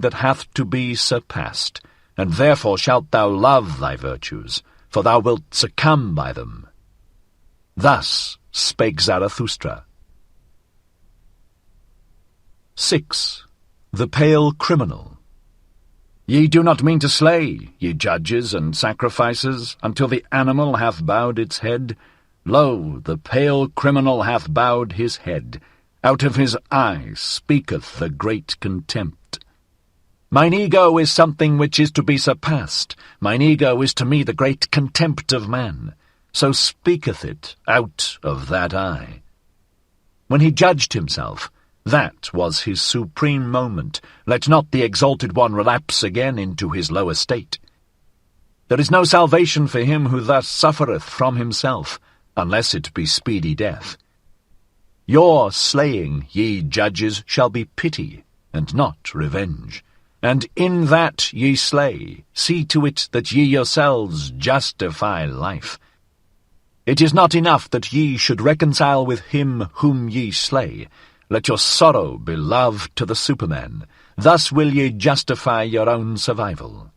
that hath to be surpassed, and therefore shalt thou love thy virtues, for thou wilt succumb by them. Thus spake Zarathustra. 6. The Pale Criminal. Ye do not mean to slay, ye judges and sacrificers, until the animal hath bowed its head. Lo, the pale criminal hath bowed his head. Out of his eye speaketh the great contempt. Mine ego is something which is to be surpassed. Mine ego is to me the great contempt of man. So speaketh it out of that eye. When he judged himself, that was his supreme moment. Let not the exalted one relapse again into his low estate. There is no salvation for him who thus suffereth from himself, unless it be speedy death. Your slaying, ye judges, shall be pity, and not revenge. And in that ye slay, see to it that ye yourselves justify life. It is not enough that ye should reconcile with him whom ye slay. Let your sorrow be love to the Superman. Thus will ye justify your own survival.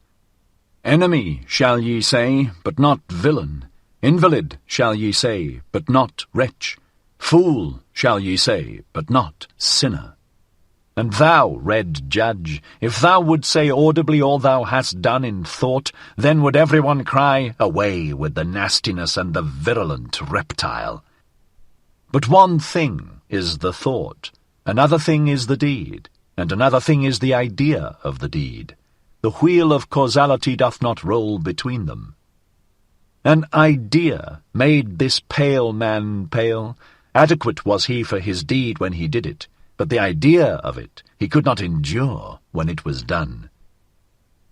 Enemy shall ye say, but not villain. Invalid shall ye say, but not wretch. Fool shall ye say, but not sinner. And thou, red judge, if thou would say audibly all thou hast done in thought, then would everyone cry, away with the nastiness and the virulent reptile. But one thing is the thought, another thing is the deed, and another thing is the idea of the deed. The wheel of causality doth not roll between them. An idea made this pale man pale. Adequate was he for his deed when he did it, but the idea of it he could not endure when it was done.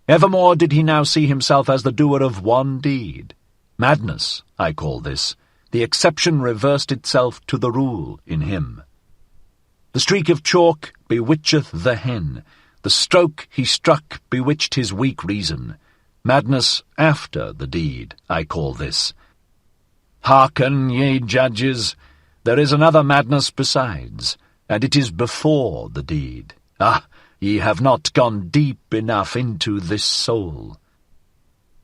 Evermore did he now see himself as the doer of one deed. Madness, I call this. The exception reversed itself to the rule in him. The streak of chalk bewitcheth the hen. The stroke he struck bewitched his weak reason. Madness after the deed, I call this. Hearken, ye judges, there is another madness besides, and it is before the deed. Ah, ye have not gone deep enough into this soul.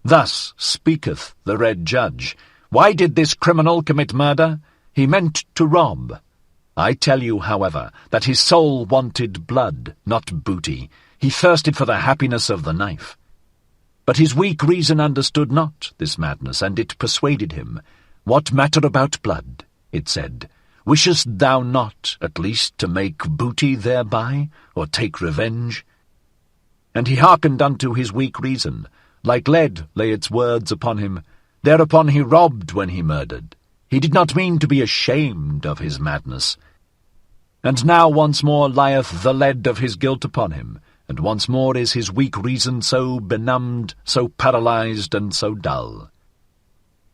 Thus speaketh the red judge. Why did this criminal commit murder? He meant to rob. I tell you, however, that his soul wanted blood, not booty. He thirsted for the happiness of the knife. But his weak reason understood not this madness, and it persuaded him. What matter about blood? It said. Wishest thou not, at least, to make booty thereby, or take revenge? And he hearkened unto his weak reason. Like lead lay its words upon him. Thereupon he robbed when he murdered. He did not mean to be ashamed of his madness. And now once more lieth the lead of his guilt upon him, and once more is his weak reason so benumbed, so paralyzed, and so dull.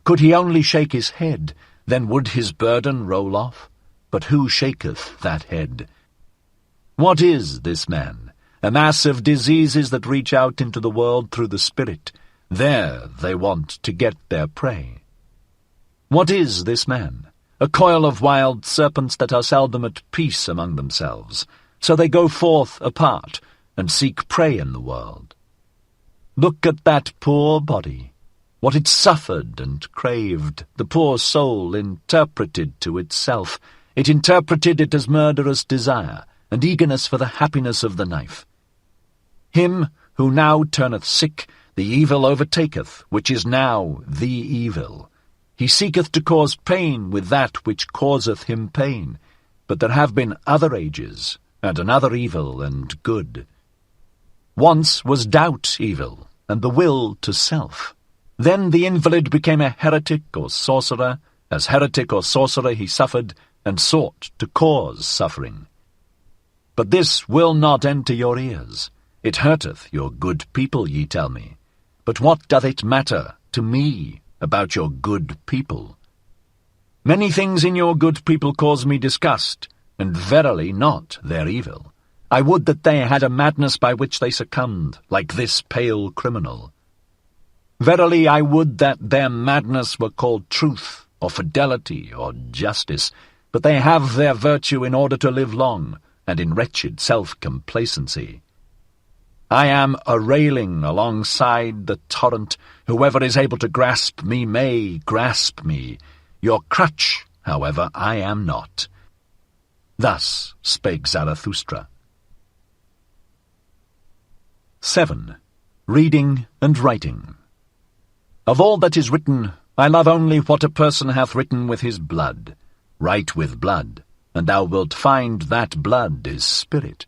Could he only shake his head, then would his burden roll off. But who shaketh that head? What is this man? A mass of diseases that reach out into the world through the spirit. There they want to get their prey. What is this man? A coil of wild serpents that are seldom at peace among themselves. So they go forth apart, and seek prey in the world. Look at that poor body, what it suffered and craved, the poor soul interpreted to itself. It interpreted it as murderous desire, and eagerness for the happiness of the knife. Him who now turneth sick, the evil overtaketh, which is now the evil. He seeketh to cause pain with that which causeth him pain, but there have been other ages, and another evil and good. Once was doubt evil, and the will to self. Then the invalid became a heretic or sorcerer. As heretic or sorcerer he suffered, and sought to cause suffering. But this will not enter your ears. It hurteth your good people, ye tell me. But what doth it matter to me about your good people? Many things in your good people cause me disgust, and verily not their evil. I would that they had a madness by which they succumbed, like this pale criminal. Verily I would that their madness were called truth, or fidelity, or justice, but they have their virtue in order to live long, and in wretched self-complacency. I am a railing alongside the torrent. Whoever is able to grasp me may grasp me. Your crutch, however, I am not. Thus spake Zarathustra. 7. Reading and writing. Of all that is written, I love only what a person hath written with his blood. Write with blood, and thou wilt find that blood is spirit.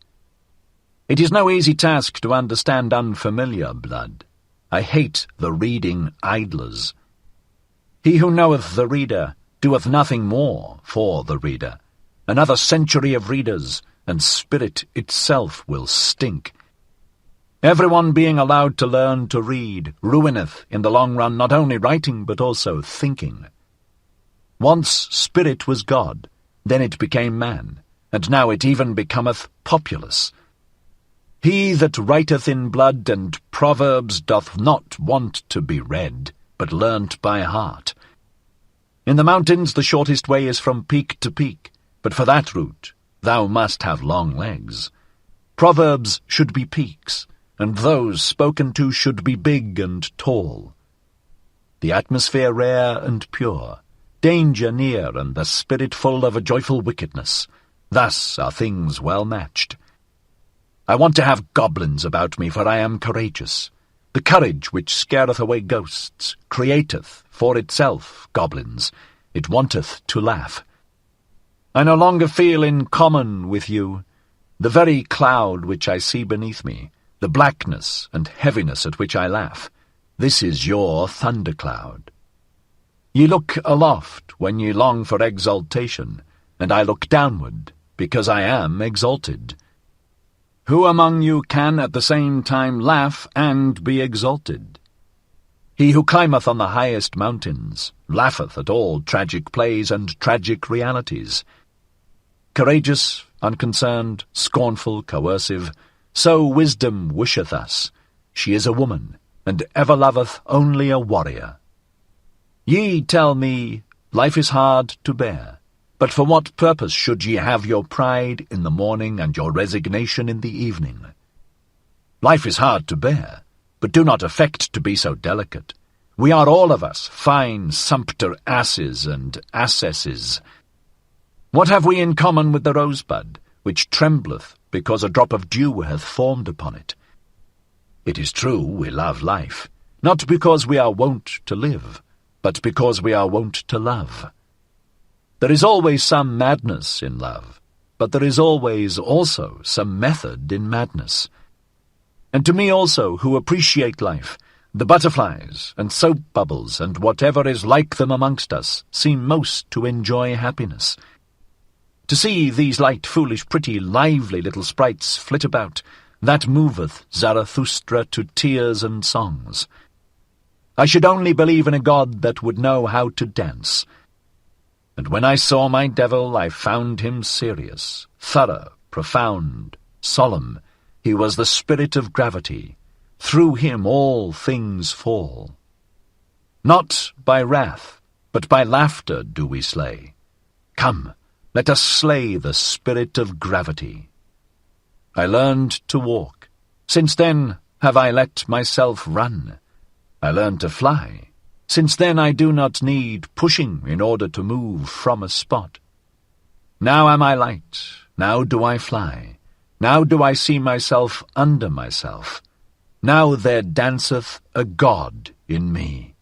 It is no easy task to understand unfamiliar blood. I hate the reading idlers. He who knoweth the reader doeth nothing more for the reader. Another century of readers, and spirit itself will stink. Everyone being allowed to learn to read ruineth in the long run not only writing but also thinking. Once spirit was God, then it became man, and now it even becometh populace. He that writeth in blood and proverbs doth not want to be read, but learnt by heart. In the mountains the shortest way is from peak to peak, but for that route thou must have long legs. Proverbs should be peaks, and those spoken to should be big and tall. The atmosphere rare and pure, danger near, and the spirit full of a joyful wickedness. Thus are things well matched. I want to have goblins about me, for I am courageous. The courage which scareth away ghosts createth for itself goblins. It wanteth to laugh. I no longer feel in common with you. The very cloud which I see beneath me, the blackness and heaviness at which I laugh, this is your thundercloud. Ye look aloft when ye long for exaltation, and I look downward, because I am exalted. Who among you can at the same time laugh and be exalted? He who climbeth on the highest mountains laugheth at all tragic plays and tragic realities. Courageous, unconcerned, scornful, coercive, so wisdom wisheth us. She is a woman, and ever loveth only a warrior. Ye tell me, life is hard to bear, but for what purpose should ye have your pride in the morning and your resignation in the evening? Life is hard to bear, but do not affect to be so delicate. We are all of us fine sumpter asses and assesses. What have we in common with the rosebud, which trembleth because a drop of dew hath formed upon it? It is true we love life, not because we are wont to live, but because we are wont to love. There is always some madness in love, but there is always also some method in madness. And to me also, who appreciate life, the butterflies and soap bubbles and whatever is like them amongst us seem most to enjoy happiness. To see these light, foolish, pretty, lively little sprites flit about, that moveth Zarathustra to tears and songs. I should only believe in a god that would know how to dance. And when I saw my devil, I found him serious, thorough, profound, solemn. He was the spirit of gravity. Through him all things fall. Not by wrath, but by laughter do we slay. Come, let us slay the spirit of gravity. I learned to walk. Since then have I let myself run. I learned to fly. Since then I do not need pushing in order to move from a spot. Now am I light. Now do I fly. Now do I see myself under myself. Now there danceth a god in me.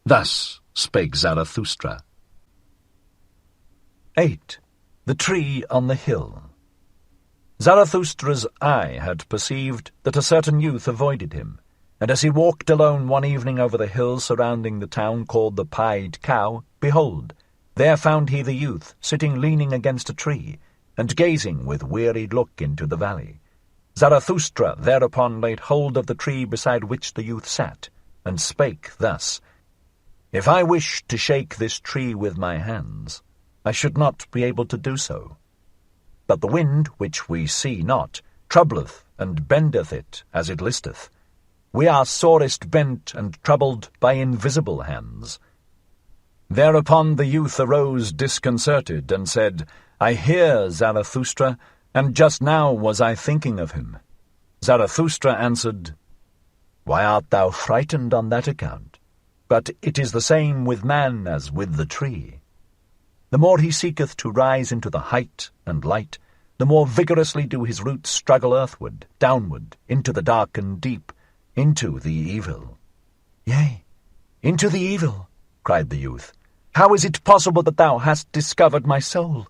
Thus spake Zarathustra. 8. The Tree on the Hill. Zarathustra's eye had perceived that a certain youth avoided him, and as he walked alone one evening over the hill surrounding the town called the Pied Cow, behold, there found he the youth sitting leaning against a tree, and gazing with wearied look into the valley. Zarathustra thereupon laid hold of the tree beside which the youth sat, and spake thus, If I wished to shake this tree with my hands, I should not be able to do so. But the wind, which we see not, troubleth and bendeth it as it listeth. We are sorest bent and troubled by invisible hands. Thereupon the youth arose disconcerted, and said, I hear Zarathustra, and just now was I thinking of him. Zarathustra answered, "Why art thou frightened on that account? But it is the same with man as with the tree. The more he seeketh to rise into the height and light, the more vigorously do his roots struggle earthward, downward, into the dark and deep, into the evil." "Yea, into the evil," cried the youth. "How is it possible that thou hast discovered my soul?"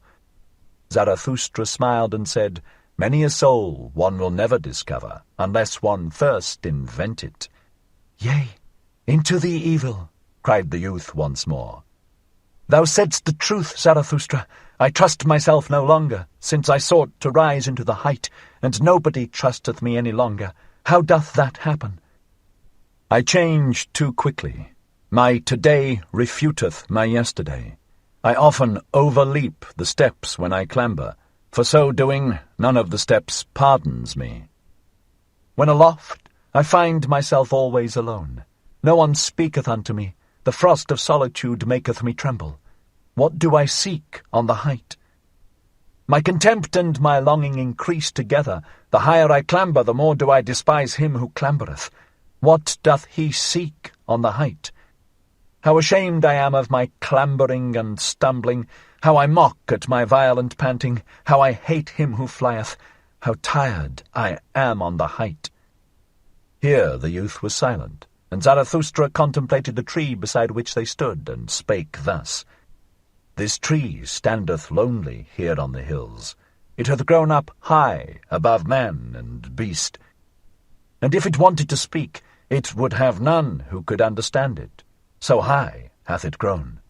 Zarathustra smiled and said, "Many a soul one will never discover, unless one first invent it." "Yea, into the evil," cried the youth once more. "Thou saidst the truth, Zarathustra. I trust myself no longer, since I sought to rise into the height, and nobody trusteth me any longer. How doth that happen?" "I change too quickly. My today refuteth my yesterday. I often overleap the steps when I clamber. For so doing, none of the steps pardons me. When aloft, I find myself always alone. No one speaketh unto me. The frost of solitude maketh me tremble. What do I seek on the height? My contempt and my longing increase together. The higher I clamber, the more do I despise him who clambereth. What doth he seek on the height? How ashamed I am of my clambering and stumbling, how I mock at my violent panting, how I hate him who flieth, how tired I am on the height." Here the youth was silent, and Zarathustra contemplated the tree beside which they stood, and spake thus, "This tree standeth lonely here on the hills. It hath grown up high above man and beast, and if it wanted to speak, it would have none who could understand it. So high hath it grown.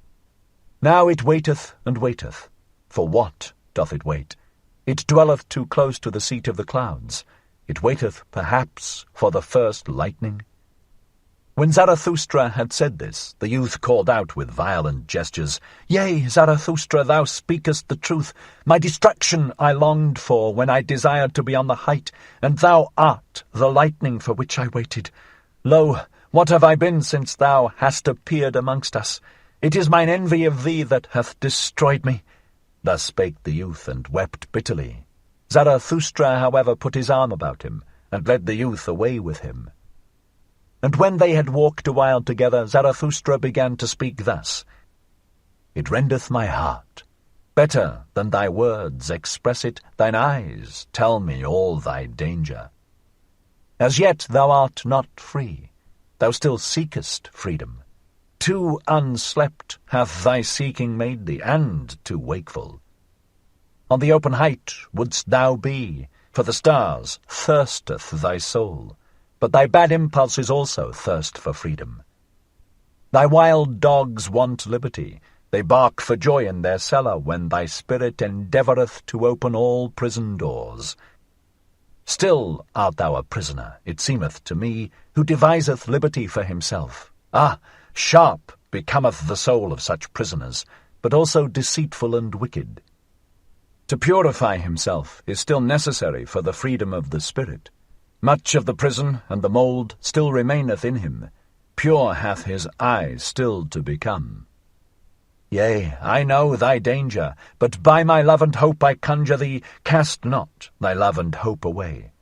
Now it waiteth and waiteth. For what doth it wait? It dwelleth too close to the seat of the clouds. It waiteth, perhaps, for the first lightning." When Zarathustra had said this, the youth called out with violent gestures, "Yea, Zarathustra, thou speakest the truth. My destruction I longed for when I desired to be on the height, and thou art the lightning for which I waited. Lo, what have I been since thou hast appeared amongst us? It is mine envy of thee that hath destroyed me." Thus spake the youth, and wept bitterly. Zarathustra, however, put his arm about him, and led the youth away with him. And when they had walked a while together, Zarathustra began to speak thus, "It rendeth my heart. Better than thy words express it, thine eyes tell me all thy danger. As yet thou art not free. Thou still seekest freedom. Too unslept hath thy seeking made thee, and too wakeful. On the open height wouldst thou be, for the stars thirsteth thy soul, but thy bad impulses also thirst for freedom. Thy wild dogs want liberty. They bark for joy in their cellar when thy spirit endeavoureth to open all prison doors. Still art thou a prisoner, it seemeth to me, who deviseth liberty for himself. Ah, sharp becometh the soul of such prisoners, but also deceitful and wicked. To purify himself is still necessary for the freedom of the spirit. Much of the prison and the mould still remaineth in him. Pure hath his eye still to become. Yea, I know thy danger, but by my love and hope I conjure thee, cast not thy love and hope away.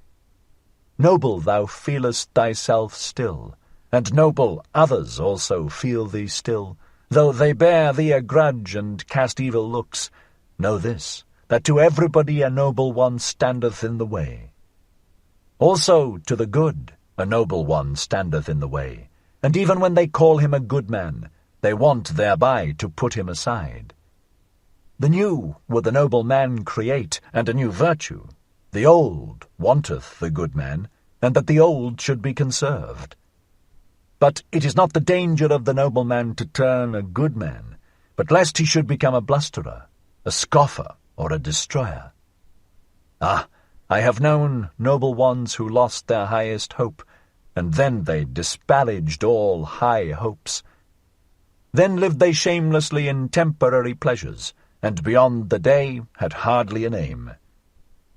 Noble thou feelest thyself still, and noble others also feel thee still, though they bear thee a grudge and cast evil looks. Know this, that to everybody a noble one standeth in the way. Also to the good a noble one standeth in the way, and even when they call him a good man, they want thereby to put him aside. The new would the noble man create, and a new virtue. The old wanteth the good man, and that the old should be conserved. But it is not the danger of the noble man to turn a good man, but lest he should become a blusterer, a scoffer, or a destroyer. Ah, I have known noble ones who lost their highest hope, and then they disparaged all high hopes. Then lived they shamelessly in temporary pleasures, and beyond the day had hardly a name.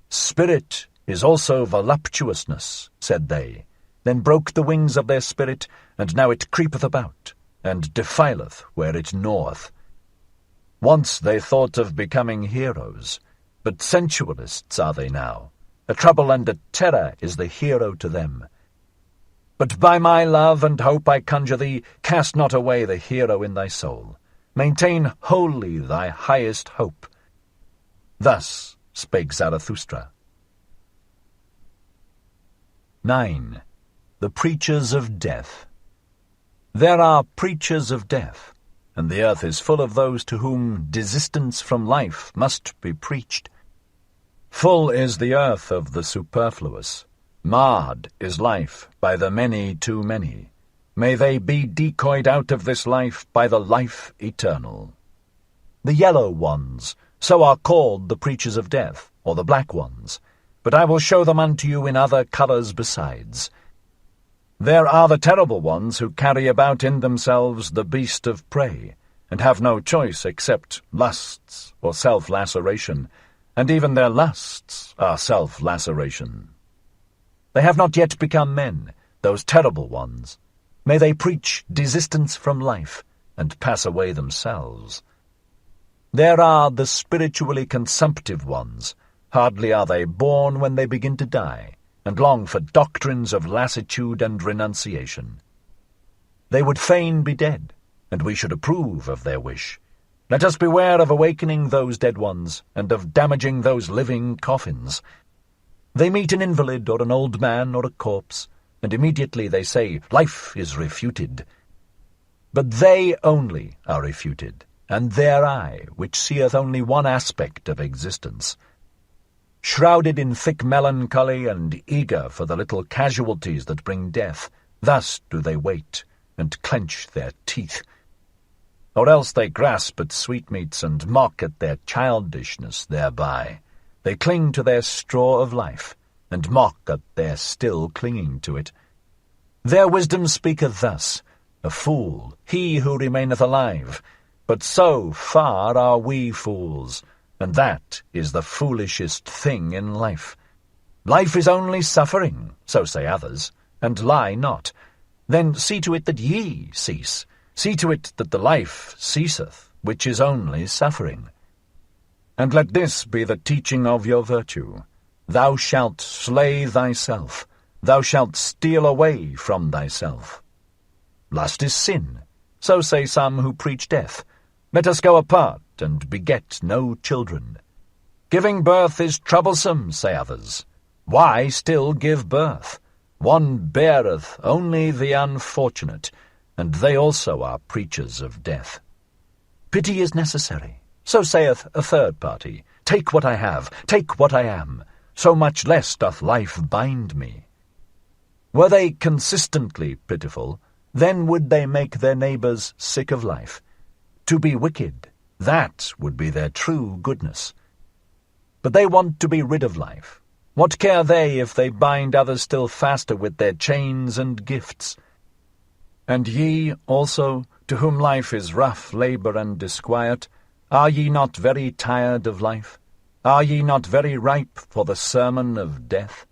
Spirit is also voluptuousness, said they, then broke the wings of their spirit, and now it creepeth about, and defileth where it gnaweth. Once they thought of becoming heroes, but sensualists are they now, A trouble and a terror is the hero to them. But by my love and hope I conjure thee, cast not away the hero in thy soul. Maintain wholly thy highest hope. Thus spake Zarathustra. 9. The Preachers of Death. There are preachers of death, and the earth is full of those to whom desistance from life must be preached. Full is the earth of the superfluous. Marred is life by the many too many. May they be decoyed out of this life by the life eternal. The yellow ones, so are called the preachers of death, or the black ones, but I will show them unto you in other colours besides. There are the terrible ones who carry about in themselves the beast of prey, and have no choice except lusts or self-laceration, and even their lusts are self-laceration. They have not yet become men, those terrible ones. May they preach desistance from life, and pass away themselves. There are the spiritually consumptive ones. Hardly are they born when they begin to die, and long for doctrines of lassitude and renunciation. They would fain be dead, and we should approve of their wish. Let us beware of awakening those dead ones, and of damaging those living coffins. They meet an invalid or an old man or a corpse, and immediately they say, life is refuted. But they only are refuted, and their eye, which seeth only one aspect of existence. Shrouded in thick melancholy and eager for the little casualties that bring death, thus do they wait, and clench their teeth. Or else they grasp at sweetmeats and mock at their childishness thereby. They cling to their straw of life, and mock at their still clinging to it. Their wisdom speaketh thus, a fool, he who remaineth alive. But so far are we fools, and that is the foolishest thing in life. Life is only suffering, so say others, and lie not. Then see to it that ye cease. See to it that the life ceaseth, which is only suffering. And let this be the teaching of your virtue. Thou shalt slay thyself. Thou shalt steal away from thyself. Lust is sin, so say some who preach death. Let us go apart and beget no children. Giving birth is troublesome, say others. Why still give birth? One beareth only the unfortunate, and they also are preachers of death. Pity is necessary, so saith a third party. Take what I have, take what I am, so much less doth life bind me. Were they consistently pitiful, then would they make their neighbours sick of life. To be wicked, that would be their true goodness. But they want to be rid of life. What care they if they bind others still faster with their chains and gifts? And ye also, to whom life is rough labour and disquiet, are ye not very tired of life? Are ye not very ripe for the sermon of death?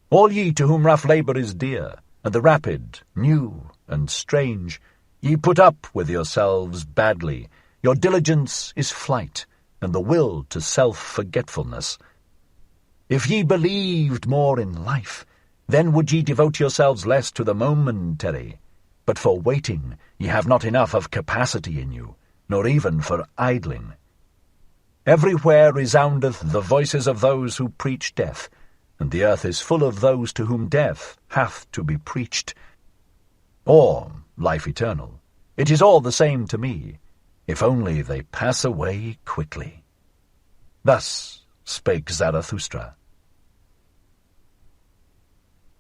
All ye to whom rough labour is dear, and the rapid, new, and strange, ye put up with yourselves badly. Your diligence is flight, and the will to self-forgetfulness. If ye believed more in life, then would ye devote yourselves less to the momentary. But for waiting ye have not enough of capacity in you, nor even for idling. Everywhere resoundeth the voices of those who preach death, and the earth is full of those to whom death hath to be preached. Or life eternal. It is all the same to me, if only they pass away quickly. Thus spake Zarathustra.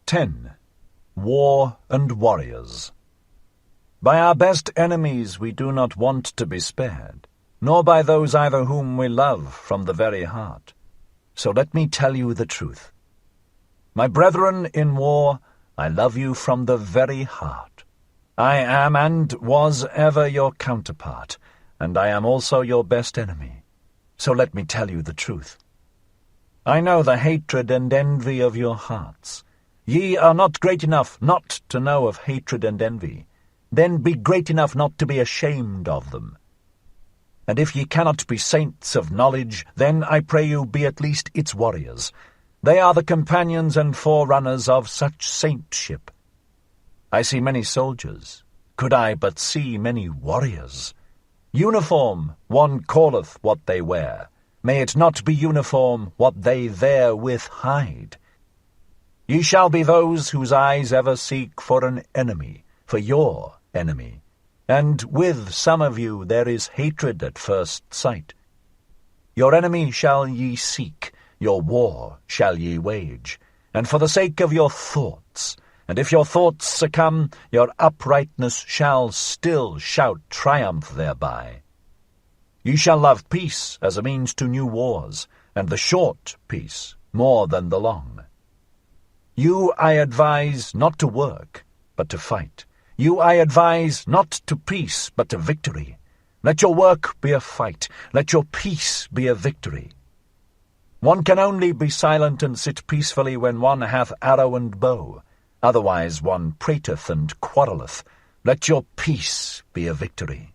10. War and Warriors. By our best enemies we do not want to be spared, nor by those either whom we love from the very heart. So let me tell you the truth. My brethren in war, I love you from the very heart. I am and was ever your counterpart, and I am also your best enemy. So let me tell you the truth. I know the hatred and envy of your hearts. Ye are not great enough not to know of hatred and envy. Then be great enough not to be ashamed of them. And if ye cannot be saints of knowledge, then I pray you be at least its warriors. They are the companions and forerunners of such saintship. I see many soldiers. Could I but see many warriors! Uniform, one calleth what they wear. May it not be uniform what they therewith hide. Ye shall be those whose eyes ever seek for an enemy, for your enemy. And with some of you there is hatred at first sight. Your enemy shall ye seek, your war shall ye wage, and for the sake of your thoughts. And if your thoughts succumb, your uprightness shall still shout triumph thereby. Ye shall love peace as a means to new wars, and the short peace more than the long. You I advise not to work, but to fight. You I advise not to peace, but to victory. Let your work be a fight. Let your peace be a victory. One can only be silent and sit peacefully when one hath arrow and bow. Otherwise one prateth and quarrelleth. Let your peace be a victory.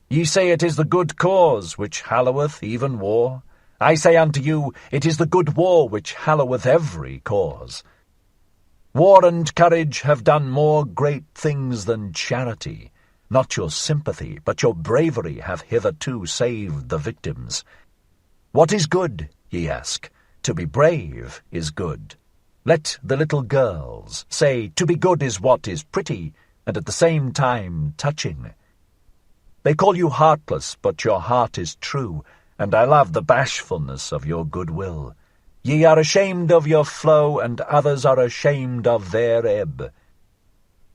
Ye say it is the good cause which halloweth even war. I say unto you, it is the good war which halloweth every cause. War and courage have done more great things than charity. Not your sympathy, but your bravery hath hitherto saved the victims. What is good, ye ask? To be brave is good. Let the little girls say, to be good is what is pretty, and at the same time touching. They call you heartless, but your heart is true, and I love the bashfulness of your goodwill. Ye are ashamed of your flow, and others are ashamed of their ebb.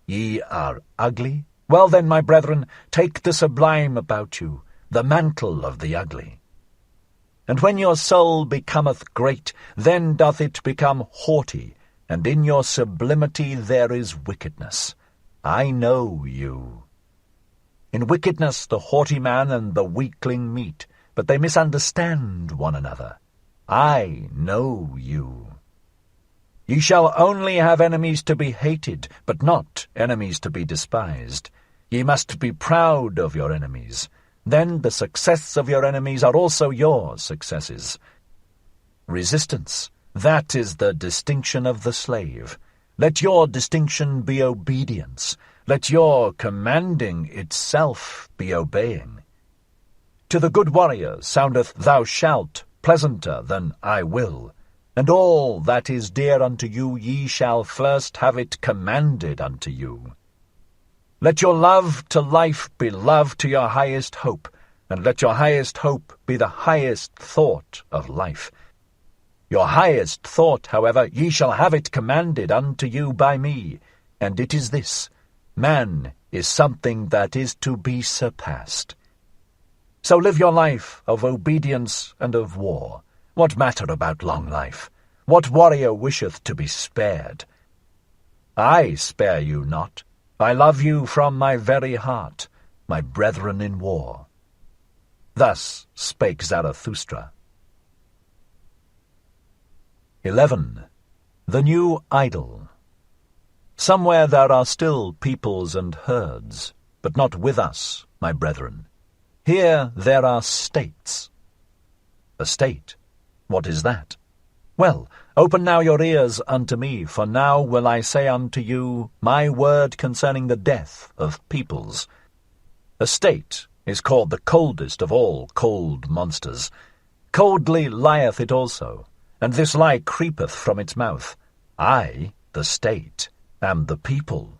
Ye are ugly? Well then, my brethren, take the sublime about you, the mantle of the ugly. And when your soul becometh great, then doth it become haughty, and in your sublimity there is wickedness. I know you. In wickedness the haughty man and the weakling meet, but they misunderstand one another. I know you. Ye shall only have enemies to be hated, but not enemies to be despised. Ye must be proud of your enemies. Then the success of your enemies are also your successes. Resistance, that is the distinction of the slave. Let your distinction be obedience. Let your commanding itself be obeying. To the good warrior soundeth thou shalt pleasanter than I will, and all that is dear unto you ye shall first have it commanded unto you. Let your love to life be love to your highest hope, and let your highest hope be the highest thought of life. Your highest thought, however, ye shall have it commanded unto you by me, and it is this: man is something that is to be surpassed. So live your life of obedience and of war. What matter about long life? What warrior wisheth to be spared? I spare you not. I love you from my very heart, my brethren in war. Thus spake Zarathustra. 11. The New Idol. Somewhere there are still peoples and herds, but not with us, my brethren. Here there are states. A state? What is that? Well, open now your ears unto me, for now will I say unto you my word concerning the death of peoples. A state is called the coldest of all cold monsters. Coldly lieth it also, and this lie creepeth from its mouth. I, the state, am the people.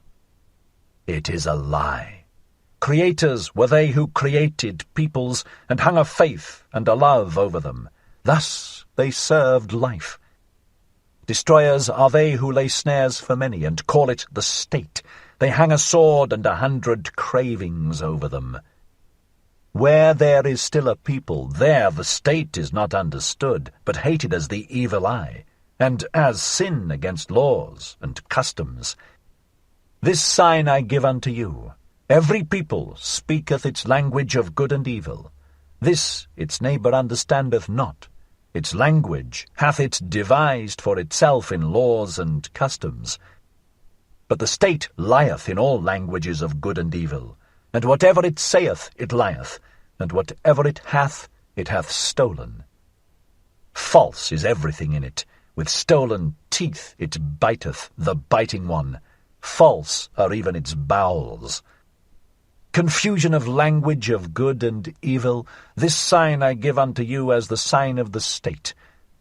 It is a lie. Creators were they who created peoples, and hung a faith and a love over them. Thus they served life. Destroyers are they who lay snares for many, and call it the state. They hang a sword and 100 cravings over them. Where there is still a people, there the state is not understood, but hated as the evil eye, and as sin against laws and customs. This sign I give unto you: every people speaketh its language of good and evil. This its neighbour understandeth not. Its language hath it devised for itself in laws and customs. But the state lieth in all languages of good and evil, and whatever it saith it lieth, and whatever it hath stolen. False is everything in it. With stolen teeth it biteth the biting one. False are even its bowels. Confusion of language of good and evil, this sign I give unto you as the sign of the state.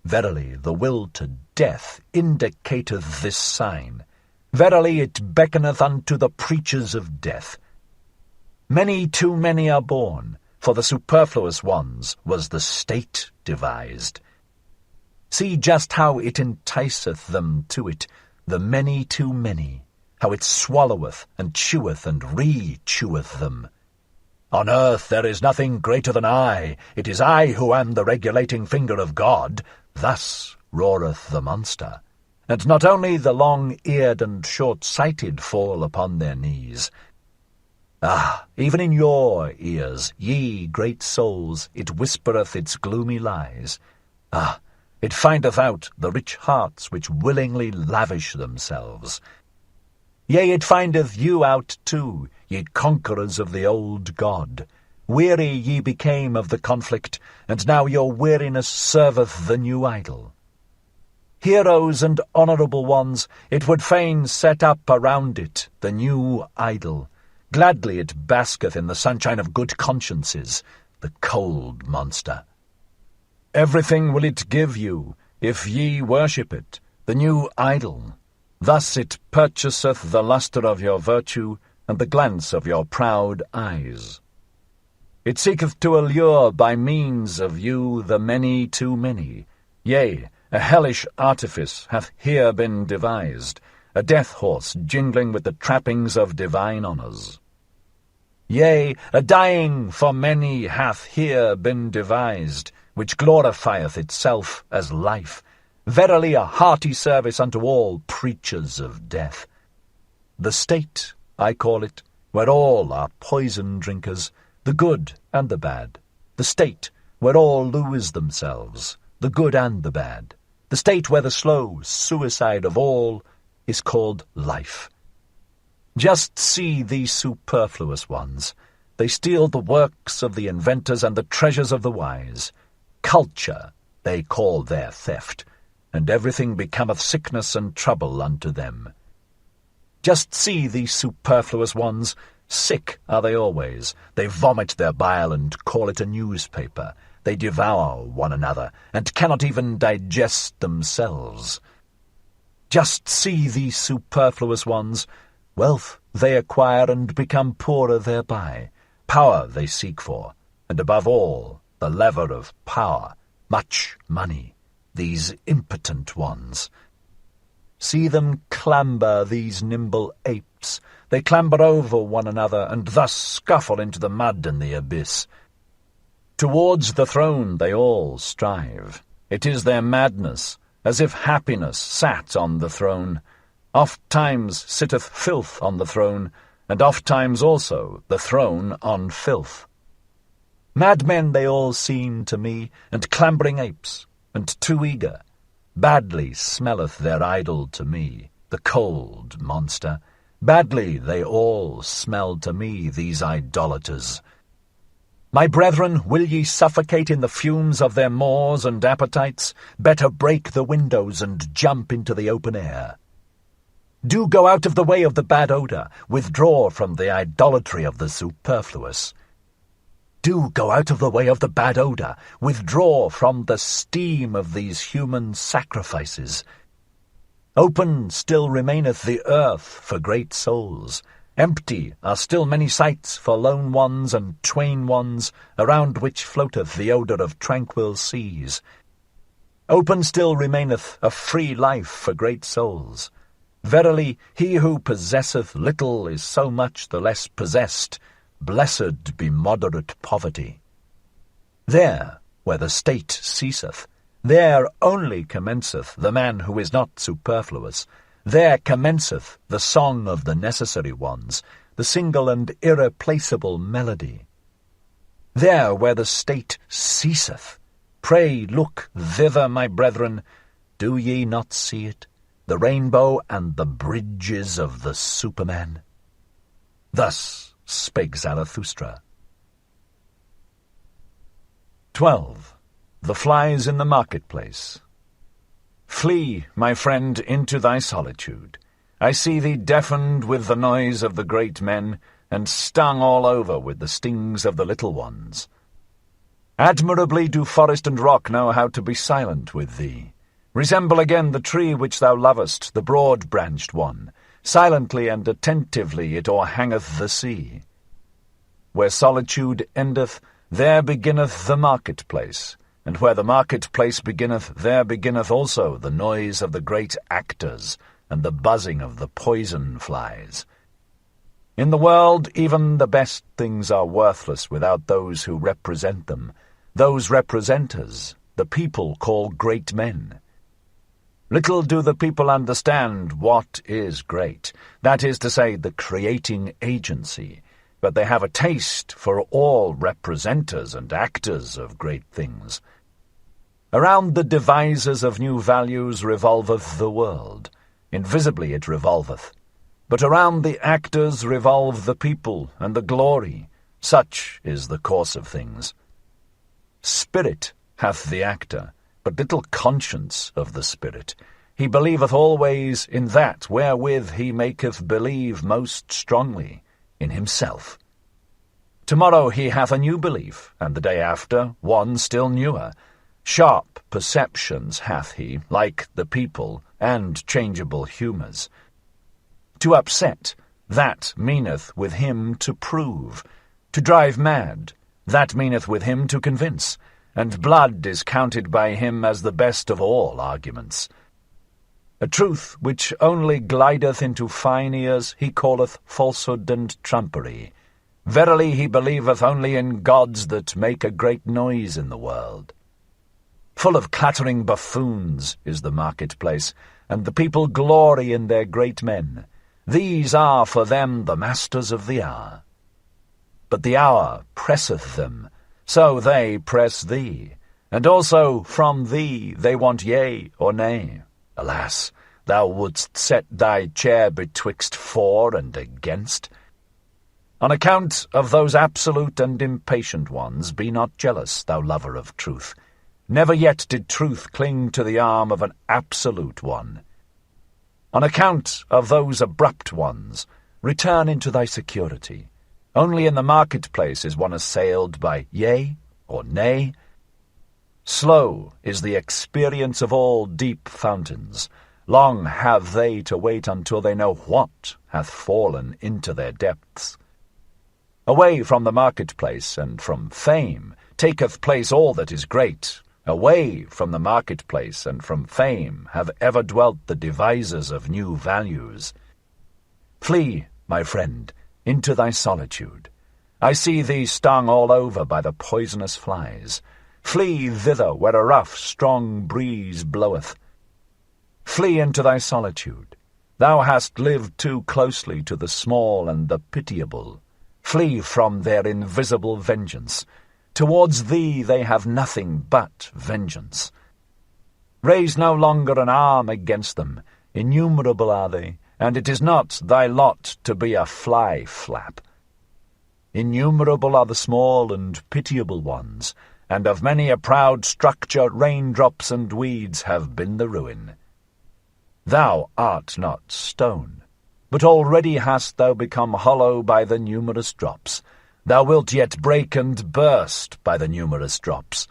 Verily, the will to death indicateth this sign. Verily, it beckoneth unto the preachers of death. Many too many are born, for the superfluous ones was the state devised. See just how it enticeth them to it, the many too many, how it swalloweth and cheweth and re-cheweth them. On earth there is nothing greater than I. It is I who am the regulating finger of God. Thus roareth the monster. And not only the long-eared and short-sighted fall upon their knees. Ah, even in your ears, ye great souls, it whispereth its gloomy lies. Ah, it findeth out the rich hearts which willingly lavish themselves. Yea, it findeth you out too, ye conquerors of the old God. Weary ye became of the conflict, and now your weariness serveth the new idol. Heroes and honourable ones, it would fain set up around it the new idol. Gladly it basketh in the sunshine of good consciences, the cold monster. Everything will it give you, if ye worship it, the new idol. Thus it purchaseth the lustre of your virtue, and the glance of your proud eyes. It seeketh to allure by means of you the many too many. Yea, a hellish artifice hath here been devised, a death-horse jingling with the trappings of divine honours. Yea, a dying for many hath here been devised, which glorifieth itself as life. Verily a hearty service unto all preachers of death. The state, I call it, where all are poison drinkers, the good and the bad. The state, where all lose themselves, the good and the bad. The state where the slow suicide of all is called life. Just see these superfluous ones. They steal the works of the inventors and the treasures of the wise. Culture they call their theft, and everything becometh sickness and trouble unto them. Just see these superfluous ones. Sick are they always. They vomit their bile and call it a newspaper. They devour one another, and cannot even digest themselves. Just see these superfluous ones. Wealth they acquire and become poorer thereby. Power they seek for, and above all, the lever of power, much money, these impotent ones. See them clamber, these nimble apes. They clamber over one another, and thus scuffle into the mud and the abyss. Towards the throne they all strive. It is their madness, as if happiness sat on the throne. Oft-times sitteth filth on the throne, and oft-times also the throne on filth. Madmen they all seem to me, and clambering apes, and too eager. Badly smelleth their idol to me, the cold monster. Badly they all smell to me, these idolaters. My brethren, will ye suffocate in the fumes of their maws and appetites? Better break the windows and jump into the open air. Do go out of the way of the bad odour, withdraw from the idolatry of the superfluous. Do go out of the way of the bad odour, withdraw from the steam of these human sacrifices. Open still remaineth the earth for great souls. Empty are still many sites for lone ones and twain ones, around which floateth the odour of tranquil seas. Open still remaineth a free life for great souls. Verily, he who possesseth little is so much the less possessed. Blessed be moderate poverty. There, where the state ceaseth, there only commenceth the man who is not superfluous. There commenceth the song of the necessary ones, the single and irreplaceable melody. There where the state ceaseth, pray look thither, my brethren. Do ye not see it, the rainbow and the bridges of the Superman? Thus spake Zarathustra. 12. The Flies in the Marketplace. Flee, my friend, into thy solitude. I see thee deafened with the noise of the great men, and stung all over with the stings of the little ones. Admirably do forest and rock know how to be silent with thee. Resemble again the tree which thou lovest, the broad-branched one. Silently and attentively it o'erhangeth the sea. Where solitude endeth, there beginneth the marketplace, and where the marketplace beginneth, there beginneth also the noise of the great actors, and the buzzing of the poison flies. In the world even the best things are worthless without those who represent them, those representers the people call great men. Little do the people understand what is great, that is to say, the creating agency, but they have a taste for all representers and actors of great things. Around the devisers of new values revolveth the world. Invisibly it revolveth. But around the actors revolve the people and the glory. Such is the course of things. Spirit hath the actor, but little conscience of the spirit. He believeth always in that wherewith he maketh believe most strongly, in himself. Tomorrow he hath a new belief, and the day after one still newer. Sharp perceptions hath he, like the people, and changeable humours. To upset, that meaneth with him to prove. To drive mad, that meaneth with him to convince. And blood is counted by him as the best of all arguments. A truth which only glideth into fine ears he calleth falsehood and trumpery. Verily he believeth only in gods that make a great noise in the world. Full of clattering buffoons is the marketplace, and the people glory in their great men. These are for them the masters of the hour. But the hour presseth them, so they press thee, and also from thee they want yea or nay. Alas, thou wouldst set thy chair betwixt for and against. On account of those absolute and impatient ones, be not jealous, thou lover of truth. Never yet did truth cling to the arm of an absolute one. On account of those abrupt ones, return into thy security. Only in the marketplace is one assailed by yea or nay. Slow is the experience of all deep fountains. Long have they to wait until they know what hath fallen into their depths. Away from the marketplace and from fame taketh place all that is great. Away from the marketplace and from fame have ever dwelt the devisers of new values. Flee, my friend, into thy solitude. I see thee stung all over by the poisonous flies. Flee thither where a rough, strong breeze bloweth. Flee into thy solitude. Thou hast lived too closely to the small and the pitiable. Flee from their invisible vengeance. Towards thee they have nothing but vengeance. Raise no longer an arm against them. Innumerable are they, and it is not thy lot to be a fly-flap. Innumerable are the small and pitiable ones, and of many a proud structure raindrops and weeds have been the ruin. Thou art not stone, but already hast thou become hollow by the numerous drops. Thou wilt yet break and burst by the numerous drops.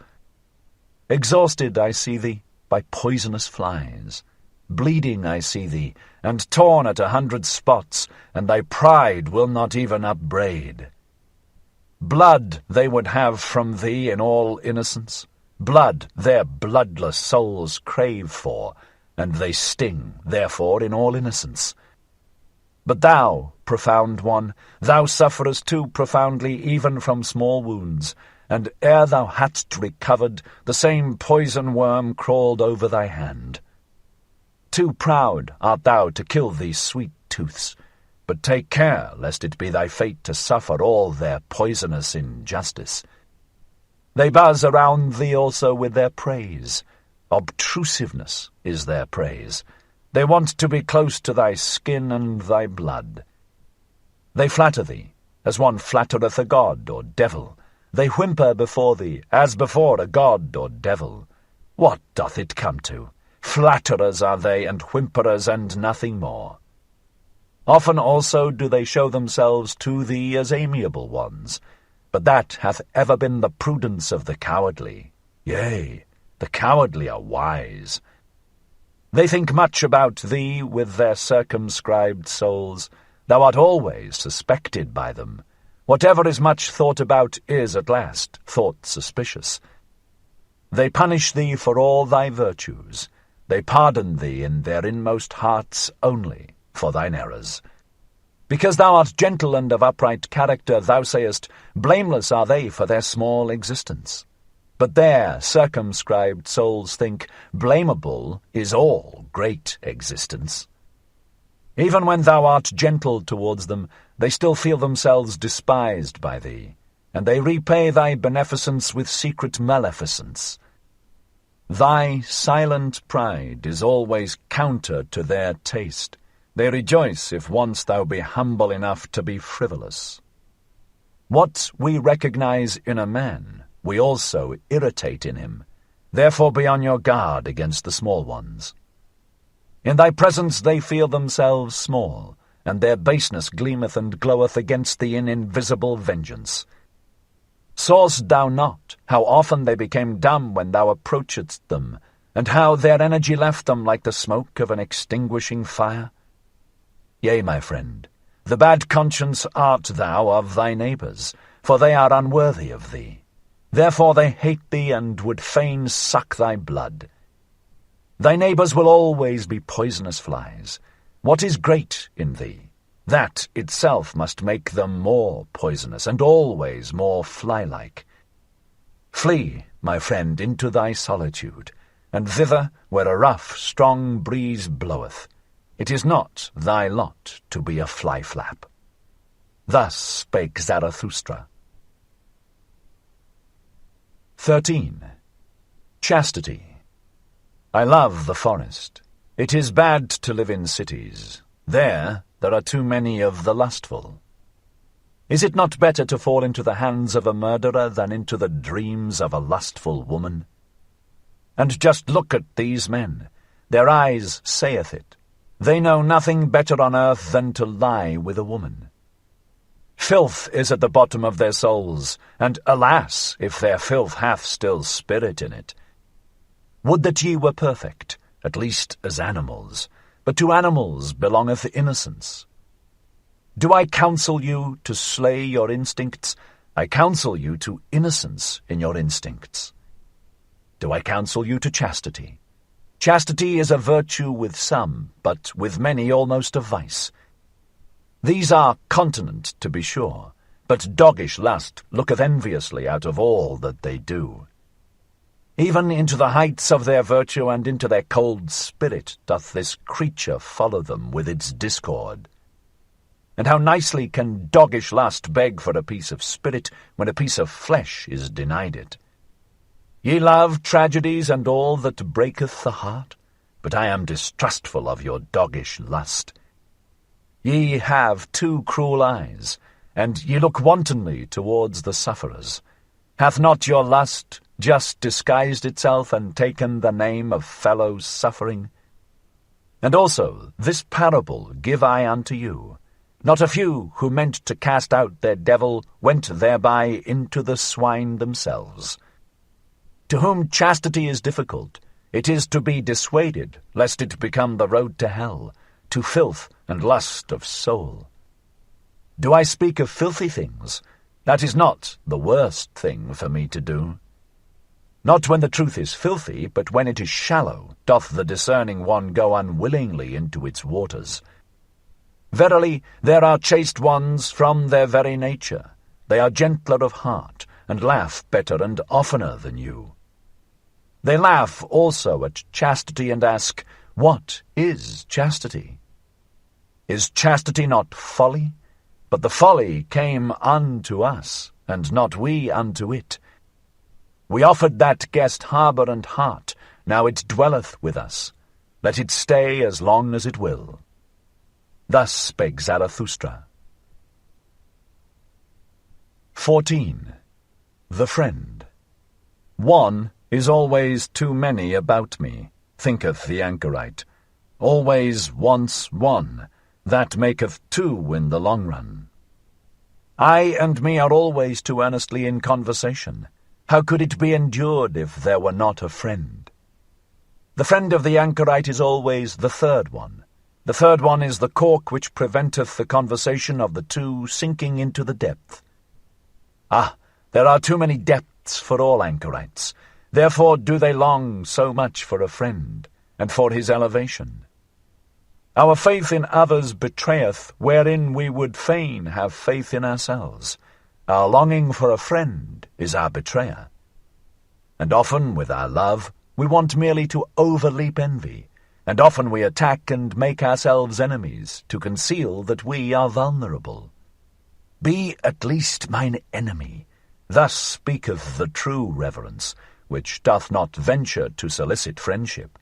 Exhausted I see thee by poisonous flies. Bleeding I see thee, and torn at 100 spots, and thy pride will not even upbraid. Blood they would have from thee in all innocence. Blood their bloodless souls crave for, and they sting, therefore, in all innocence. But thou, profound one, thou sufferest too profoundly even from small wounds, and ere thou hadst recovered, the same poison worm crawled over thy hand. Too proud art thou to kill these sweet tooths, but take care lest it be thy fate to suffer all their poisonous injustice. They buzz around thee also with their praise. Obtrusiveness is their praise. They want to be close to thy skin and thy blood. They flatter thee, as one flattereth a god or devil. They whimper before thee, as before a god or devil. What doth it come to? Flatterers are they, and whimperers, and nothing more. Often also do they show themselves to thee as amiable ones, but that hath ever been the prudence of the cowardly. Yea, the cowardly are wise. They think much about thee with their circumscribed souls. Thou art always suspected by them. Whatever is much thought about is at last thought suspicious. They punish thee for all thy virtues. They pardon thee in their inmost hearts only for thine errors. Because thou art gentle and of upright character, thou sayest, blameless are they for their small existence. But their circumscribed souls think blamable is all great existence. Even when thou art gentle towards them, they still feel themselves despised by thee, and they repay thy beneficence with secret maleficence. Thy silent pride is always counter to their taste. They rejoice if once thou be humble enough to be frivolous. What we recognize in a man, we also irritate in him. Therefore be on your guard against the small ones. In thy presence they feel themselves small, and their baseness gleameth and gloweth against thee in invisible vengeance. Saw'st thou not how often they became dumb when thou approachedst them, and how their energy left them like the smoke of an extinguishing fire? Yea, my friend, the bad conscience art thou of thy neighbours, for they are unworthy of thee. Therefore they hate thee and would fain suck thy blood. Thy neighbours will always be poisonous flies. What is great in thee? That itself must make them more poisonous, and always more fly-like. Flee, my friend, into thy solitude, and thither where a rough, strong breeze bloweth. It is not thy lot to be a fly-flap. Thus spake Zarathustra. 13. Chastity. I love the forest. It is bad to live in cities. There are too many of the lustful. Is it not better to fall into the hands of a murderer than into the dreams of a lustful woman? And just look at these men. Their eyes saith it. They know nothing better on earth than to lie with a woman. Filth is at the bottom of their souls, and alas, if their filth hath still spirit in it. Would that ye were perfect, at least as animals, but to animals belongeth innocence. Do I counsel you to slay your instincts? I counsel you to innocence in your instincts. Do I counsel you to chastity? Chastity is a virtue with some, but with many almost a vice. These are continent, to be sure, but doggish lust looketh enviously out of all that they do. Even into the heights of their virtue and into their cold spirit doth this creature follow them with its discord. And how nicely can doggish lust beg for a piece of spirit when a piece of flesh is denied it. Ye love tragedies and all that breaketh the heart, but I am distrustful of your doggish lust. Ye have too cruel eyes, and ye look wantonly towards the sufferers. Hath not your lust just disguised itself and taken the name of fellow suffering? And also this parable give I unto you. Not a few who meant to cast out their devil went thereby into the swine themselves. To whom chastity is difficult, it is to be dissuaded, lest it become the road to hell, to filth and lust of soul. Do I speak of filthy things? That is not the worst thing for me to do. Not when the truth is filthy, but when it is shallow, doth the discerning one go unwillingly into its waters. Verily, there are chaste ones from their very nature. They are gentler of heart, and laugh better and oftener than you. They laugh also at chastity and ask, what is chastity? Is chastity not folly? But the folly came unto us, and not we unto it. We offered that guest harbour and heart, now it dwelleth with us. Let it stay as long as it will. Thus spake Zarathustra. 14. The friend. One is always too many about me. thinketh the anchorite. Always wants one, that maketh two in the long run. I and me are always too earnestly in conversation. How could it be endured if there were not a friend? The friend of the anchorite is always the third one. The third one is the cork which preventeth the conversation of the two sinking into the depth. Ah, there are too many depths for all anchorites. Therefore do they long so much for a friend, and for his elevation. Our faith in others betrayeth wherein we would fain have faith in ourselves. Our longing for a friend is our betrayer. And often with our love we want merely to overleap envy, and often we attack and make ourselves enemies to conceal that we are vulnerable. Be at least mine enemy, thus speaketh the true reverence, which doth not venture to solicit friendship.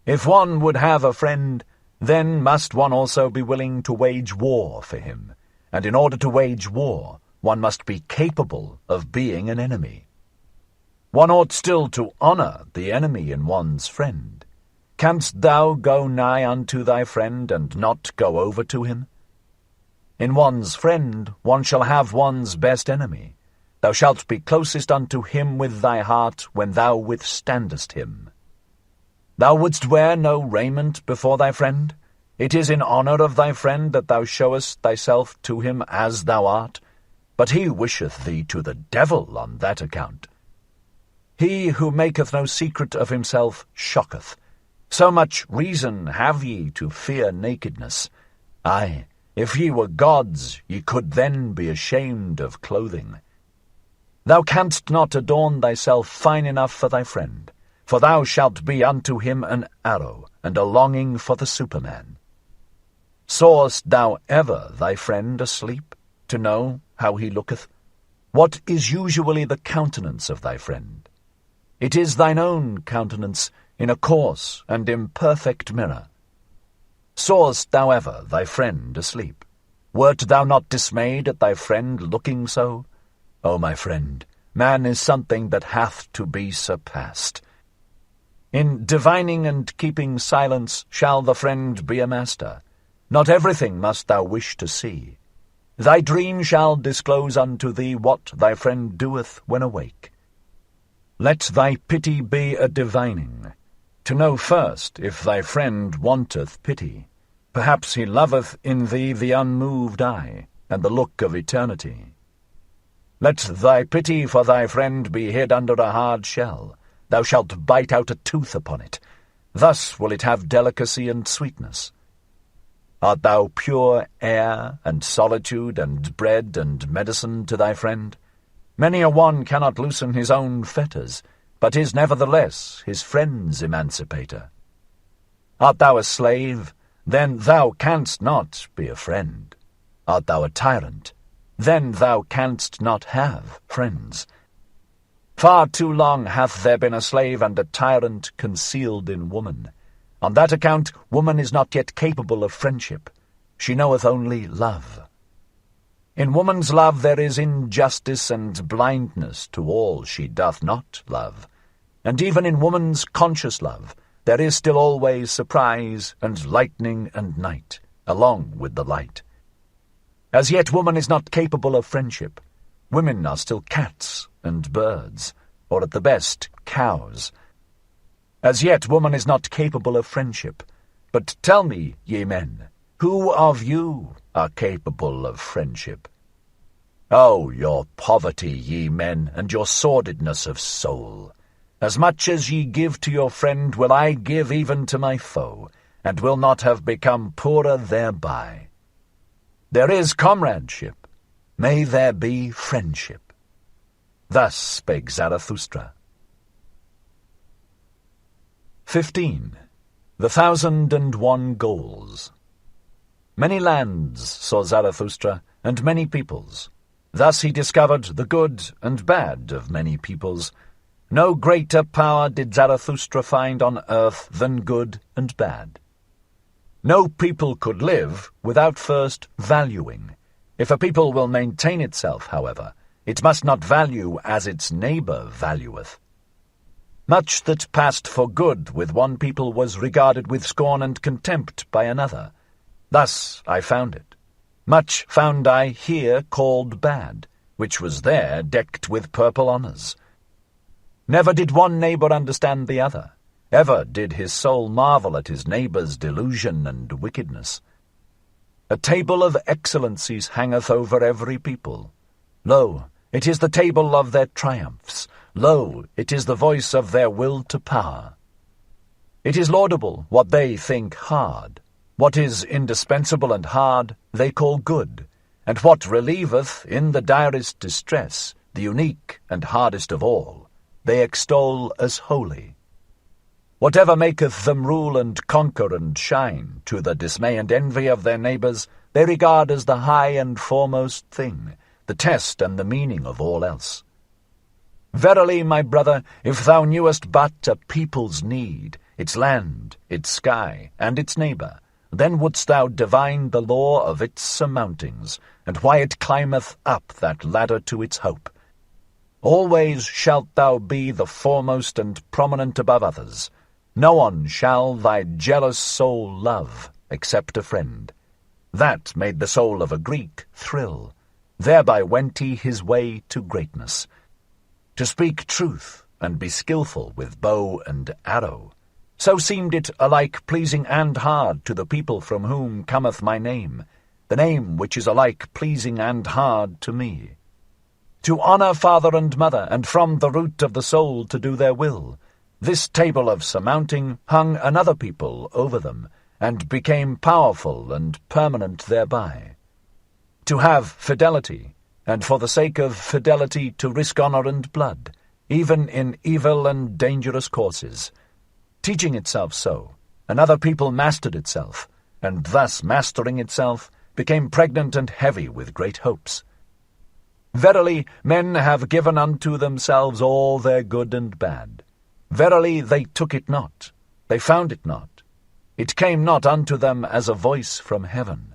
If one would have a friend, then must one also be willing to wage war for him, and in order to wage war, one must be capable of being an enemy. One ought still to honour the enemy in one's friend. Canst thou go nigh unto thy friend, and not go over to him? In one's friend one shall have one's best enemy. Thou shalt be closest unto him with thy heart when thou withstandest him. Thou wouldst wear no raiment before thy friend? It is in honour of thy friend that thou showest thyself to him as thou art, but he wisheth thee to the devil on that account. He who maketh no secret of himself shocketh. So much reason have ye to fear nakedness. Aye, if ye were gods, ye could then be ashamed of clothing. Thou canst not adorn thyself fine enough for thy friend, for thou shalt be unto him an arrow, and a longing for the Superman. Sawest thou ever thy friend asleep, to know how he looketh? What is usually the countenance of thy friend? It is thine own countenance in a coarse and imperfect mirror. Sawest thou ever thy friend asleep? Wert thou not dismayed at thy friend looking so? O my friend, man is something that hath to be surpassed. In divining and keeping silence shall the friend be a master. Not everything must thou wish to see. Thy dream shall disclose unto thee what thy friend doeth when awake. Let thy pity be a divining, to know first if thy friend wanteth pity. Perhaps he loveth in thee the unmoved eye, and the look of eternity. Let thy pity for thy friend be hid under a hard shell. Thou shalt bite out a tooth upon it. Thus will it have delicacy and sweetness. Art thou pure air, and solitude, and bread, and medicine to thy friend? Many a one cannot loosen his own fetters, but is nevertheless his friend's emancipator. Art thou a slave? Then thou canst not be a friend. Art thou a tyrant? Then thou canst not have friends. Far too long hath there been a slave and a tyrant concealed in woman. On that account woman is not yet capable of friendship. She knoweth only love. In woman's love there is injustice and blindness to all she doth not love. And even in woman's conscious love there is still always surprise and lightning and night, along with the light. As yet woman is not capable of friendship. Women are still cats and birds, or at the best cows. As yet woman is not capable of friendship. But tell me, ye men, who of you are capable of friendship? Oh, your poverty, ye men, and your sordidness of soul! As much as ye give to your friend will I give even to my foe, and will not have become poorer thereby. There is comradeship. May there be friendship. Thus spake Zarathustra. 15. The 1,001 Goals. Many lands saw Zarathustra, and many peoples. Thus he discovered the good and bad of many peoples. No greater power did Zarathustra find on earth than good and bad. No people could live without first valuing. If a people will maintain itself, however, it must not value as its neighbour valueth. Much that passed for good with one people was regarded with scorn and contempt by another. Thus I found it. Much found I here called bad, which was there decked with purple honours. Never did one neighbour understand the other. Ever did his soul marvel at his neighbour's delusion and wickedness. A table of excellencies hangeth over every people. Lo, it is the table of their triumphs. Lo, it is the voice of their will to power. It is laudable what they think hard. What is indispensable and hard they call good, and what relieveth in the direst distress, the unique and hardest of all, they extol as holy. Whatever maketh them rule and conquer and shine, to the dismay and envy of their neighbours, they regard as the high and foremost thing, the test and the meaning of all else. Verily, my brother, if thou knewest but a people's need, its land, its sky, and its neighbour, then wouldst thou divine the law of its surmountings, and why it climbeth up that ladder to its hope. Always shalt thou be the foremost and prominent above others. No one shall thy jealous soul love, except a friend. That made the soul of a Greek thrill. Thereby went he his way to greatness. To speak truth, and be skilful with bow and arrow, so seemed it alike pleasing and hard to the people from whom cometh my name, the name which is alike pleasing and hard to me. To honour father and mother, and from the root of the soul to do their will, this table of surmounting hung another people over them, and became powerful and permanent thereby. To have fidelity, and for the sake of fidelity to risk honour and blood, even in evil and dangerous courses. Teaching itself so, another people mastered itself, and thus mastering itself, became pregnant and heavy with great hopes. Verily, men have given unto themselves all their good and bad. Verily, they took it not, they found it not. It came not unto them as a voice from heaven.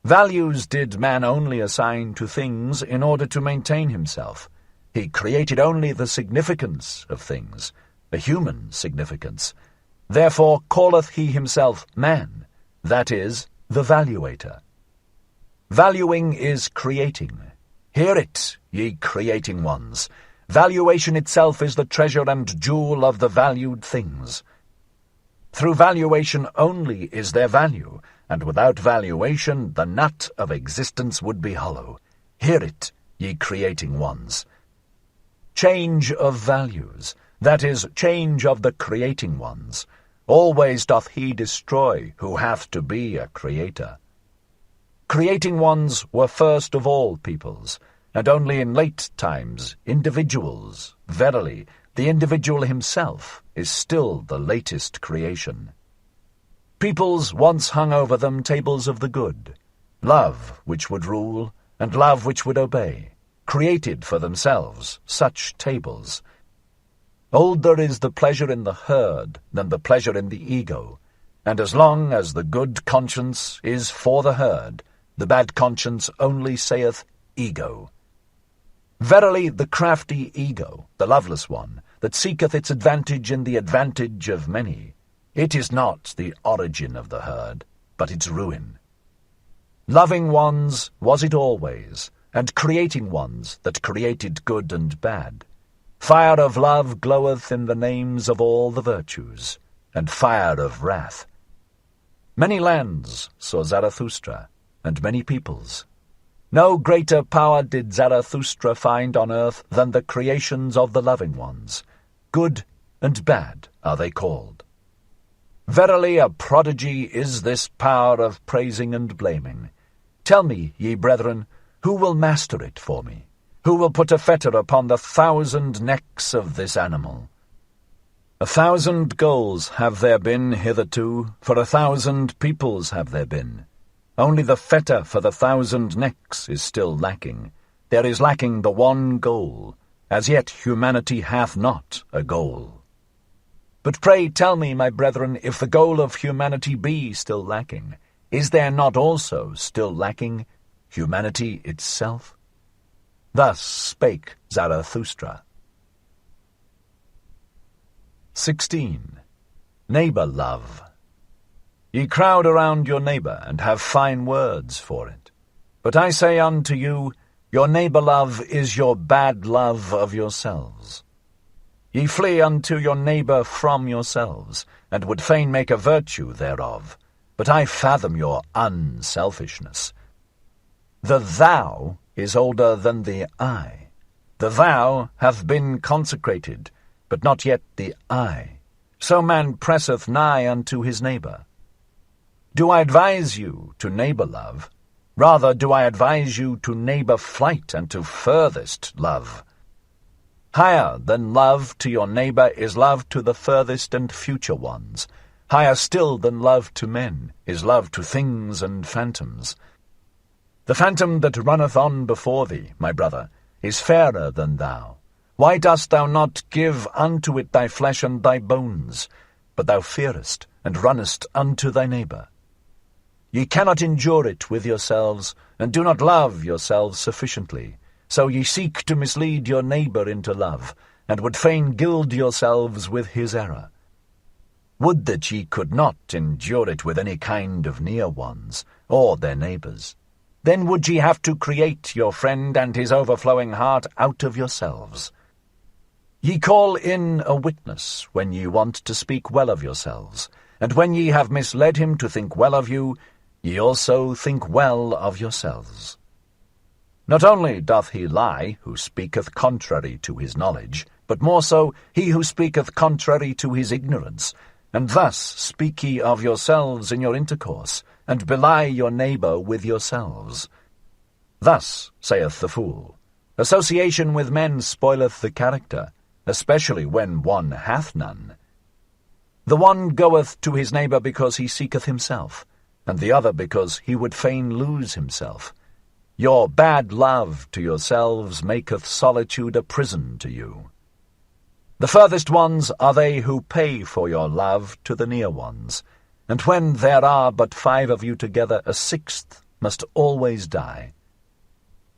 Values did man only assign to things in order to maintain himself. He created only the significance of things, a human significance. Therefore calleth he himself man, that is, the valuator. Valuing is creating. Hear it, ye creating ones. Valuation itself is the treasure and jewel of the valued things. Through valuation only is there value, and without valuation the nut of existence would be hollow. Hear it, ye creating ones. Change of values, that is, change of the creating ones. Always doth he destroy who hath to be a creator. Creating ones were first of all peoples, and only in late times individuals. Verily, the individual himself is still the latest creation. Peoples once hung over them tables of the good, love which would rule, and love which would obey, created for themselves such tables. Older is the pleasure in the herd than the pleasure in the ego, and as long as the good conscience is for the herd, the bad conscience only saith ego. Verily, the crafty ego, the loveless one, that seeketh its advantage in the advantage of many, it is not the origin of the herd, but its ruin. Loving ones was it always, and creating ones that created good and bad. Fire of love gloweth in the names of all the virtues, and fire of wrath. Many lands saw Zarathustra, and many peoples. No greater power did Zarathustra find on earth than the creations of the loving ones. Good and bad are they called. Verily a prodigy is this power of praising and blaming. Tell me, ye brethren, who will master it for me? Who will put a fetter upon the 1,000 necks of this animal? 1,000 goals have there been hitherto, for 1,000 peoples have there been. Only the fetter for the 1,000 necks is still lacking. There is lacking the one goal. As yet humanity hath not a goal. But pray tell me, my brethren, if the goal of humanity be still lacking, is there not also still lacking humanity itself? Thus spake Zarathustra. 16. Neighbour love. Ye crowd around your neighbour, and have fine words for it. But I say unto you, your neighbour love is your bad love of yourselves. Ye flee unto your neighbour from yourselves, and would fain make a virtue thereof. But I fathom your unselfishness. The thou is older than the I. The thou hath been consecrated, but not yet the I. So man presseth nigh unto his neighbour. Do I advise you to neighbour love? Rather do I advise you to neighbour flight and to furthest love. Higher than love to your neighbour is love to the furthest and future ones. Higher still than love to men is love to things and phantoms. The phantom that runneth on before thee, my brother, is fairer than thou. Why dost thou not give unto it thy flesh and thy bones? But thou fearest, and runnest unto thy neighbour. Ye cannot endure it with yourselves, and do not love yourselves sufficiently. So ye seek to mislead your neighbour into love, and would fain gild yourselves with his error. Would that ye could not endure it with any kind of near ones, or their neighbours. Then would ye have to create your friend and his overflowing heart out of yourselves. Ye call in a witness when ye want to speak well of yourselves, and when ye have misled him to think well of you, ye also think well of yourselves. Not only doth he lie who speaketh contrary to his knowledge, but more so he who speaketh contrary to his ignorance, and thus speak ye of yourselves in your intercourse, and belie your neighbour with yourselves. Thus saith the fool, association with men spoileth the character, especially when one hath none. The one goeth to his neighbour because he seeketh himself, and the other because he would fain lose himself. Your bad love to yourselves maketh solitude a prison to you. The furthest ones are they who pay for your love to the near ones, and when there are but 5 of you together, a 6th must always die.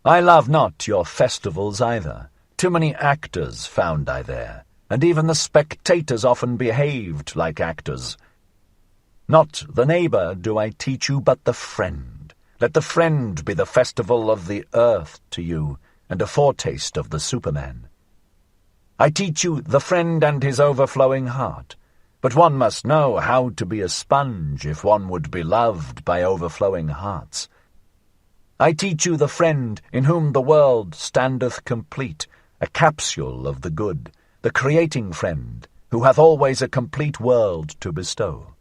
I love not your festivals either. Too many actors found I there, and even the spectators often behaved like actors. Not the neighbour do I teach you, but the friend. Let the friend be the festival of the earth to you, and a foretaste of the Superman. I teach you the friend and his overflowing heart, but one must know how to be a sponge if one would be loved by overflowing hearts. I teach you the friend in whom the world standeth complete, a capsule of the good, the creating friend, who hath always a complete world to bestow.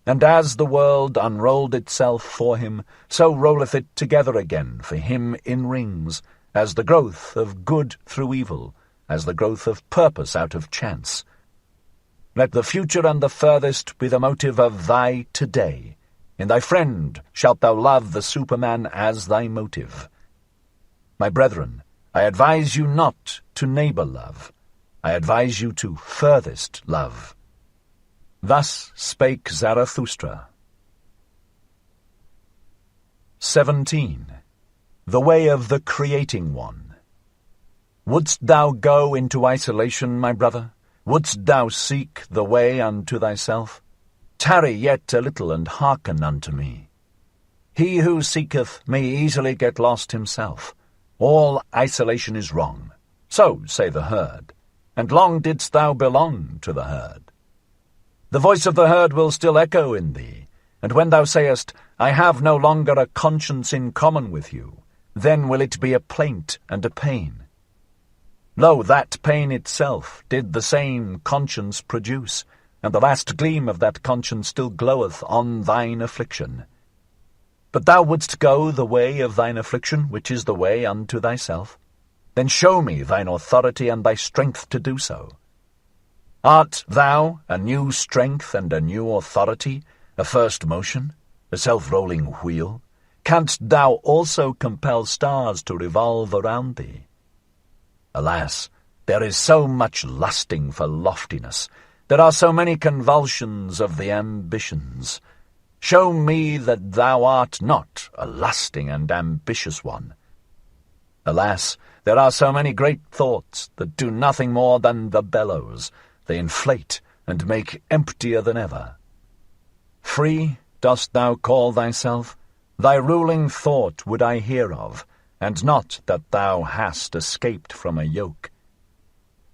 And as the world unrolled itself for him, so rolleth it together again for him in rings, as the growth of good through evil, as the growth of purpose out of chance. Let the future and the furthest be the motive of thy today. In thy friend shalt thou love the Superman as thy motive. My brethren, I advise you not to neighbour love. I advise you to furthest love. Thus spake Zarathustra. 17. The way of the creating one. Wouldst thou go into isolation, my brother? Wouldst thou seek the way unto thyself? Tarry yet a little, and hearken unto me. He who seeketh may easily get lost himself. All isolation is wrong. So say the herd. And long didst thou belong to the herd. The voice of the herd will still echo in thee, and when thou sayest, I have no longer a conscience in common with you, then will it be a plaint and a pain. Lo, that pain itself did the same conscience produce, and the last gleam of that conscience still gloweth on thine affliction. But thou wouldst go the way of thine affliction, which is the way unto thyself. Then show me thine authority and thy strength to do so. Art thou a new strength and a new authority, a first motion, a self-rolling wheel? Canst thou also compel stars to revolve around thee? Alas, there is so much lusting for loftiness. There are so many convulsions of the ambitions. Show me that thou art not a lusting and ambitious one. Alas, there are so many great thoughts that do nothing more than the bellows, they inflate and make emptier than ever. Free dost thou call thyself? Thy ruling thought would I hear of, and not that thou hast escaped from a yoke.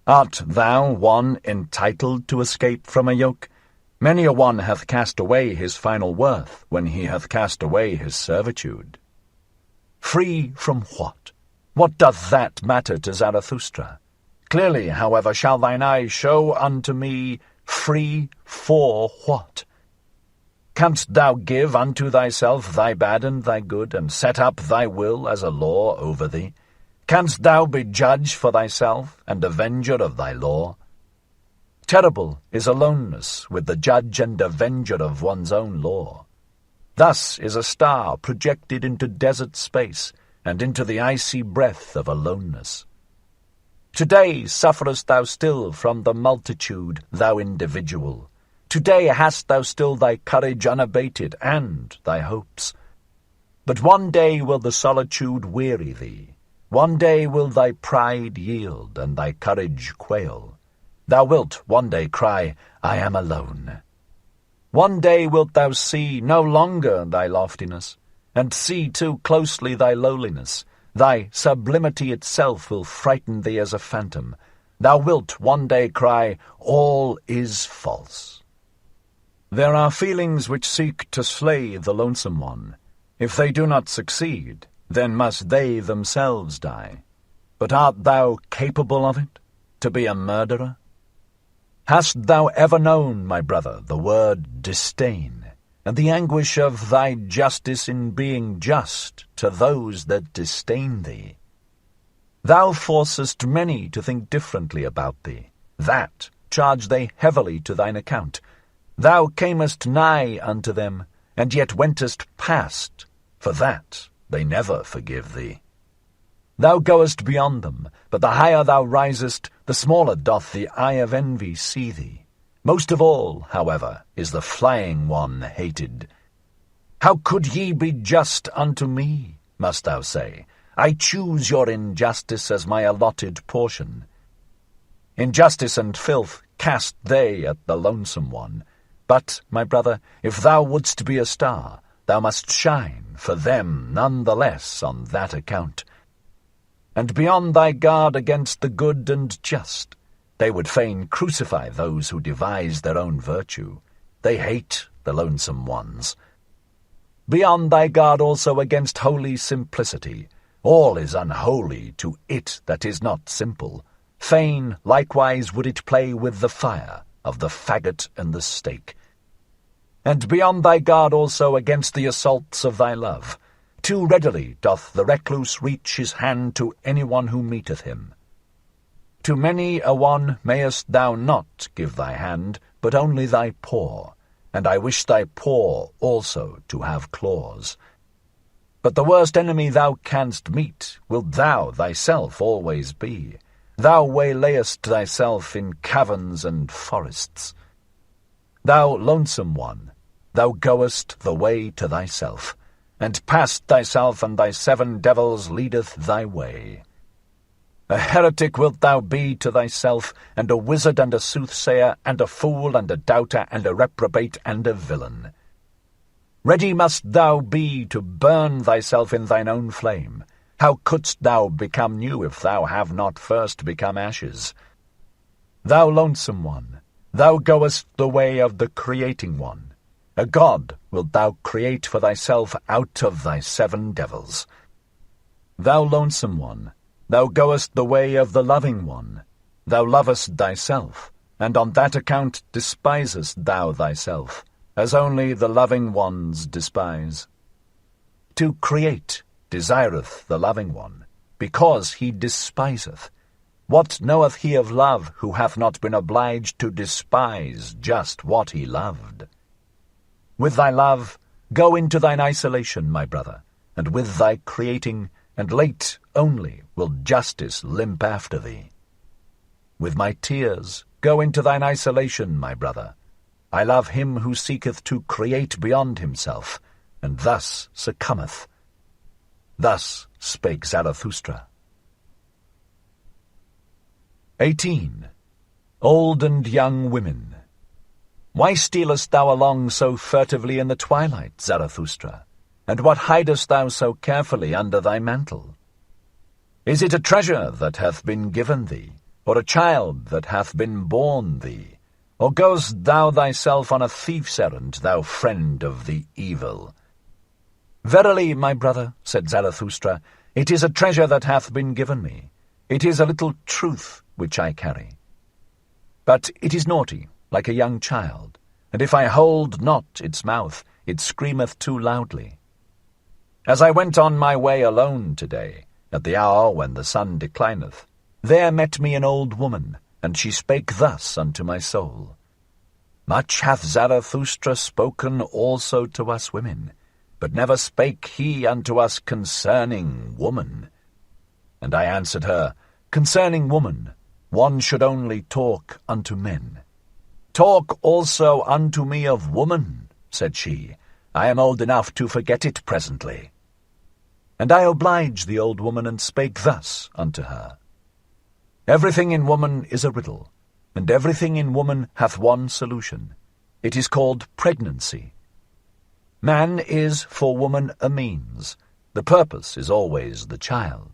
Art thou one entitled to escape from a yoke? Many a one hath cast away his final worth when he hath cast away his servitude. Free from what? What doth that matter to Zarathustra? Clearly, however, shall thine eye show unto me, free for what? Canst thou give unto thyself thy bad and thy good, and set up thy will as a law over thee? Canst thou be judge for thyself, and avenger of thy law? Terrible is aloneness with the judge and avenger of one's own law. Thus is a star projected into desert space, and into the icy breath of aloneness. Today sufferest thou still from the multitude, thou individual. Today hast thou still thy courage unabated, and thy hopes. But one day will the solitude weary thee. One day will thy pride yield, and thy courage quail. Thou wilt one day cry, I am alone. One day wilt thou see no longer thy loftiness, and see too closely thy lowliness. Thy sublimity itself will frighten thee as a phantom. Thou wilt one day cry, all is false. There are feelings which seek to slay the lonesome one. If they do not succeed, then must they themselves die. But art thou capable of it, to be a murderer? Hast thou ever known, my brother, the word disdain, and the anguish of thy justice in being just to those that disdain thee? Thou forcest many to think differently about thee. That charge they heavily to thine account. Thou camest nigh unto them, and yet wentest past. For that they never forgive thee. Thou goest beyond them, but the higher thou risest, the smaller doth the eye of envy see thee. Most of all, however, is the flying one hated. How could ye be just unto me, must thou say? I choose your injustice as my allotted portion. Injustice and filth cast they at the lonesome one. But, my brother, if thou wouldst be a star, thou must shine for them none the less on that account. And beyond thy guard against the good and just, they would fain crucify those who devise their own virtue. They hate the lonesome ones. Beyond thy guard also against holy simplicity, all is unholy to it that is not simple. Fain likewise would it play with the fire of the faggot and the stake. And beyond thy guard also against the assaults of thy love. Too readily doth the recluse reach his hand to anyone who meeteth him. To many a one mayest thou not give thy hand, but only thy paw, and I wish thy paw also to have claws. But the worst enemy thou canst meet wilt thou thyself always be. Thou waylayest thyself in caverns and forests. Thou lonesome one, thou goest the way to thyself, and past thyself and thy 7 devils leadeth thy way. A heretic wilt thou be to thyself, and a wizard and a soothsayer, and a fool and a doubter, and a reprobate and a villain. Ready must thou be to burn thyself in thine own flame. How couldst thou become new if thou have not first become ashes? Thou lonesome one, thou goest the way of the creating one. A god wilt thou create for thyself out of thy 7 devils. Thou lonesome one, thou goest the way of the loving one. Thou lovest thyself, and on that account despisest thou thyself, as only the loving ones despise. To create desireth the loving one, because he despiseth. What knoweth he of love, who hath not been obliged to despise just what he loved? With thy love, go into thine isolation, my brother, and with thy creating, and late only will justice limp after thee. With my tears, go into thine isolation, my brother. I love him who seeketh to create beyond himself, and thus succumbeth. Thus spake Zarathustra. 18. Old and young women. Why stealest thou along so furtively in the twilight, Zarathustra? And what hidest thou so carefully under thy mantle? Is it a treasure that hath been given thee, or a child that hath been born thee? Or goest thou thyself on a thief's errand, thou friend of the evil? Verily, my brother, said Zarathustra, it is a treasure that hath been given me. It is a little truth which I carry. But it is naughty, like a young child, and if I hold not its mouth, it screameth too loudly. As I went on my way alone today, at the hour when the sun declineth, there met me an old woman, and she spake thus unto my soul. Much hath Zarathustra spoken also to us women, but never spake he unto us concerning woman. And I answered her, Concerning woman, one should only talk unto men. Talk also unto me of woman, said she. I am old enough to forget it presently. And I obliged the old woman, and spake thus unto her. Everything in woman is a riddle, and everything in woman hath one solution. It is called pregnancy. Man is for woman a means. The purpose is always the child.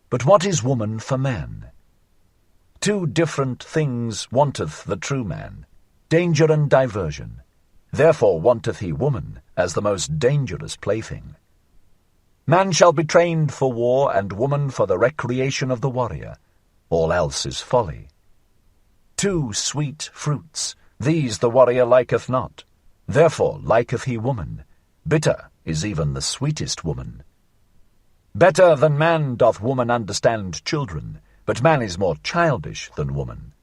But what is woman for man? Two different things wanteth the true man, danger and diversion. Therefore wanteth he woman as the most dangerous plaything. Man shall be trained for war, and woman for the recreation of the warrior. All else is folly. Two sweet fruits, these the warrior liketh not. Therefore liketh he woman. Bitter is even the sweetest woman. Better than man doth woman understand children, but man is more childish than woman.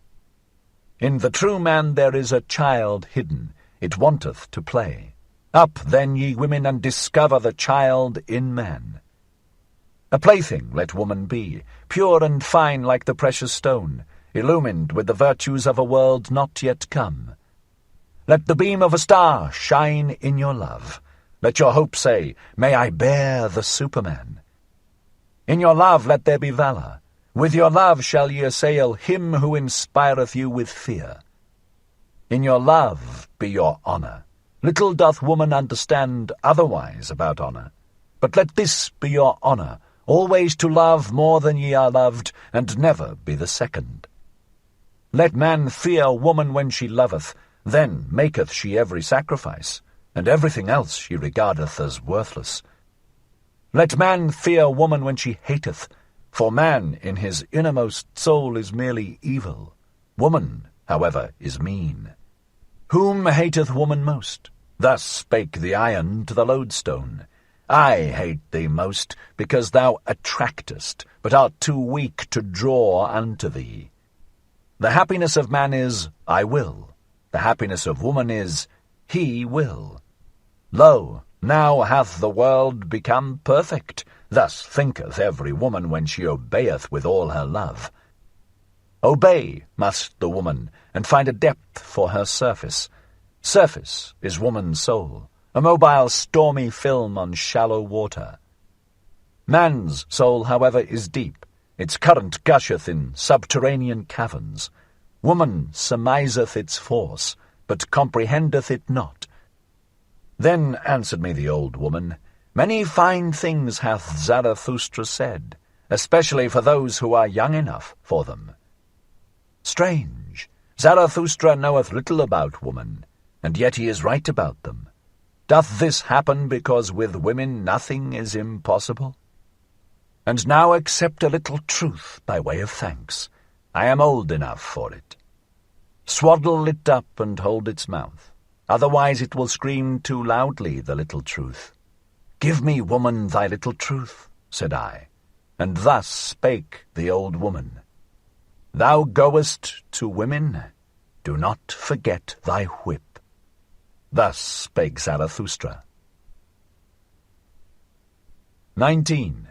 In the true man there is a child hidden, it wanteth to play. Up then, ye women, and discover the child in man. A plaything let woman be, pure and fine like the precious stone, illumined with the virtues of a world not yet come. Let the beam of a star shine in your love. Let your hope say, May I bear the Superman. In your love let there be valour. With your love shall ye assail him who inspireth you with fear. In your love be your honour. Little doth woman understand otherwise about honour. But let this be your honour, always to love more than ye are loved, and never be the second. Let man fear woman when she loveth, then maketh she every sacrifice, and everything else she regardeth as worthless. Let man fear woman when she hateth, for man in his innermost soul is merely evil. Woman, however, is mean. Whom hateth woman most? Thus spake the iron to the lodestone. I hate thee most, because thou attractest, but art too weak to draw unto thee. The happiness of man is, I will. The happiness of woman is, he will. Lo, now hath the world become perfect. Thus thinketh every woman when she obeyeth with all her love. Obey must the woman, and find a depth for her surface. Surface is woman's soul, a mobile stormy film on shallow water. Man's soul, however, is deep. Its current gusheth in subterranean caverns. Woman surmiseth its force, but comprehendeth it not. Then answered me the old woman, Many fine things hath Zarathustra said, especially for those who are young enough for them. Strange, Zarathustra knoweth little about woman, and yet he is right about them. Doth this happen because with women nothing is impossible? And now accept a little truth by way of thanks. I am old enough for it. Swaddle it up and hold its mouth. Otherwise it will scream too loudly, the little truth. Give me, woman, thy little truth, said I, and thus spake the old woman. Thou goest to women, do not forget thy whip. Thus spake Zarathustra. 19.